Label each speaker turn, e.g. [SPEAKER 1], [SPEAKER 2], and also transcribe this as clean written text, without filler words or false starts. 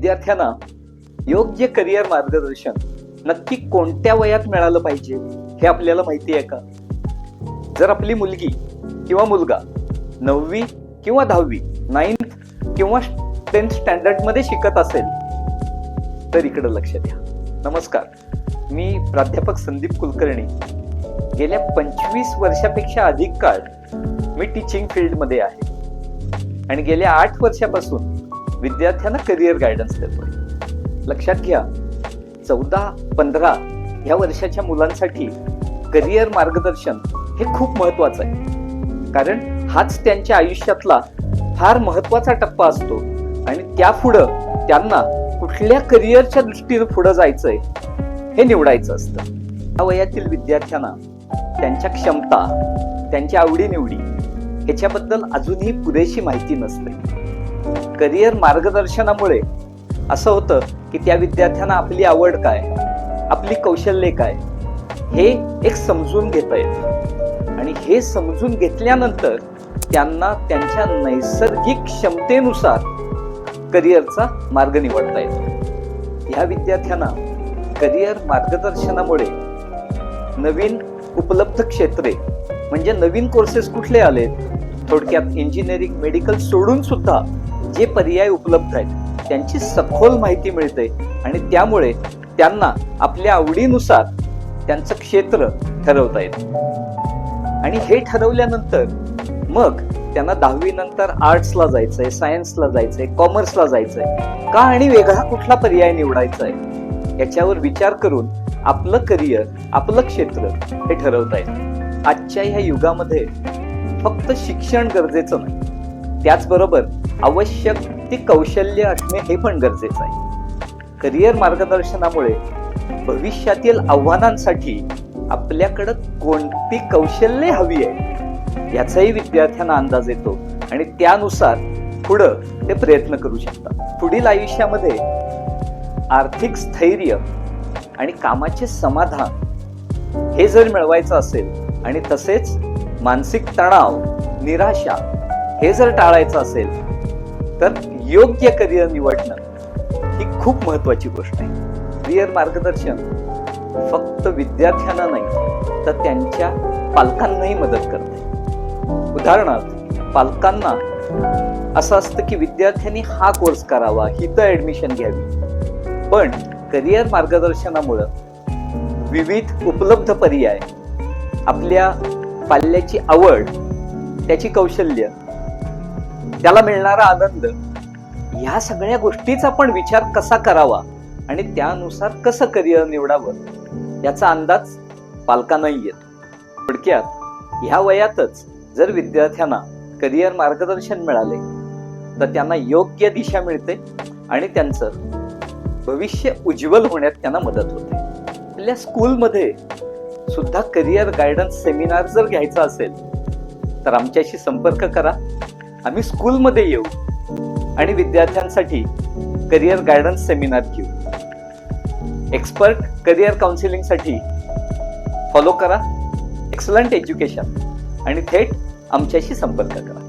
[SPEAKER 1] विद्यार्थ्यांना योग्य करिअर मार्गदर्शन नक्की कोणत्या वयात मिळालं पाहिजे हे आपल्याला माहिती आहे का? जर आपली मुलगी किंवा मुलगा 9वी किंवा 10वी 9th किंवा 10th स्टँडर्ड मध्ये शिकत असेल तर इकडे लक्ष द्या. नमस्कार, मी प्राध्यापक संदीप कुलकर्णी. गेल्या 25 वर्षापेक्षा अधिक काळ मी टीचिंग फील्ड मध्ये आहे आणि गेल्या 8 वर्षापासून विद्यार्थ्यांना करिअर गायडन्स देतोय. लक्षात घ्या, 14-15 ह्या वर्षाच्या मुलांसाठी करिअर मार्गदर्शन हे खूप महत्वाचं आहे, कारण हाच त्यांच्या आयुष्यातला फार महत्वाचा टप्पा असतो आणि त्यापुढं त्यांना कुठल्या करिअरच्या दृष्टीने पुढे जायचंय हे निवडायचं असतं. या वयातील विद्यार्थ्यांना त्यांच्या क्षमता, त्यांच्या आवडीनिवडी ह्याच्याबद्दल अजूनही पुरेशी माहिती नसते. करिअर मार्गदर्शनामुळे असं होतं की त्या विद्यार्थ्यांना आपली आवड काय, आपली कौशल्ये काय हे एक समजून घेता येतं आणि हे समजून घेतल्यानंतर त्यांना त्यांच्या नैसर्गिक क्षमतेनुसार करिअरचा मार्ग निवडता येतो. ह्या विद्यार्थ्यांना करिअर मार्गदर्शनामुळे नवीन उपलब्ध क्षेत्रे म्हणजे नवीन कोर्सेस कुठले आलेत, थोडक्यात इंजिनिअरिंग, मेडिकल सोडून सुद्धा जे पर्याय उपलब्ध आहेत त्यांची सखोल माहिती मिळते आणि त्यामुळे त्यांना आपल्या आवडीनुसार त्यांचं क्षेत्र ठरवता येतं. आणि हे ठरवल्यानंतर मग त्यांना 10वी नंतर आर्ट्सला जायचंय, सायन्सला जायचंय, कॉमर्सला जायचंय का आणि वेगळा कुठला पर्याय निवडायचा आहे याच्यावर विचार करून आपलं करिअर, आपलं क्षेत्र हे ठरवता येतं. आजच्या ह्या युगामध्ये फक्त शिक्षण गरजेचं नाही, त्याचबरोबर आवश्यक ती कौशल्य असणे हे पण गरजेचं आहे. करिअर मार्गदर्शनामुळे भविष्यातील आव्हानांसाठी आपल्याकडं कोणती कौशल्ये हवी आहे याचाही विद्यार्थ्यांना अंदाज येतो आणि त्यानुसार पुढं ते प्रयत्न करू शकतात. पुढील आयुष्यामध्ये आर्थिक स्थैर्य आणि कामाचे समाधान हे जर मिळवायचं असेल आणि तसेच मानसिक तणाव, निराशा हे जर टाळायचं असेल तर योग्य करिअर निवडणं ही खूप महत्वाची गोष्ट आहे. करिअर मार्गदर्शन फक्त विद्यार्थ्यांना नाही तर त्यांच्या पालकांनाही मदत करते. उदाहरणार्थ, पालकांना असं असतं की विद्यार्थ्यांनी हा कोर्स करावा, हिथं ऍडमिशन घ्यावी, पण करिअर मार्गदर्शनामुळं विविध उपलब्ध पर्याय, आपल्या पाल्याची आवड, त्याची कौशल्य, त्याला मिळणारा आनंद ह्या सगळ्या गोष्टीचा पण विचार कसा करावा आणि त्यानुसार कसं करिअर निवडावं याचा अंदाज पालकांनाही येतो. थोडक्यात ह्या वयातच जर विद्यार्थ्यांना करिअर मार्गदर्शन मिळाले तर त्यांना योग्य दिशा मिळते आणि त्यांचं भविष्य उज्ज्वल होण्यात त्यांना मदत होते. आपल्या स्कूलमध्ये सुद्धा करिअर गायडन्स सेमिनार जर घ्यायचा असेल तर आमच्याशी संपर्क करा. आम्ही स्कूलमध्ये येऊ आणि विद्यार्थ्यांसाठी करिअर गायडन्स सेमिनार घेऊ. एक्सपर्ट करिअर काउन्सिलिंगसाठी फॉलो करा एक्सलंट एज्युकेशन आणि थेट आमच्याशी संपर्क करा.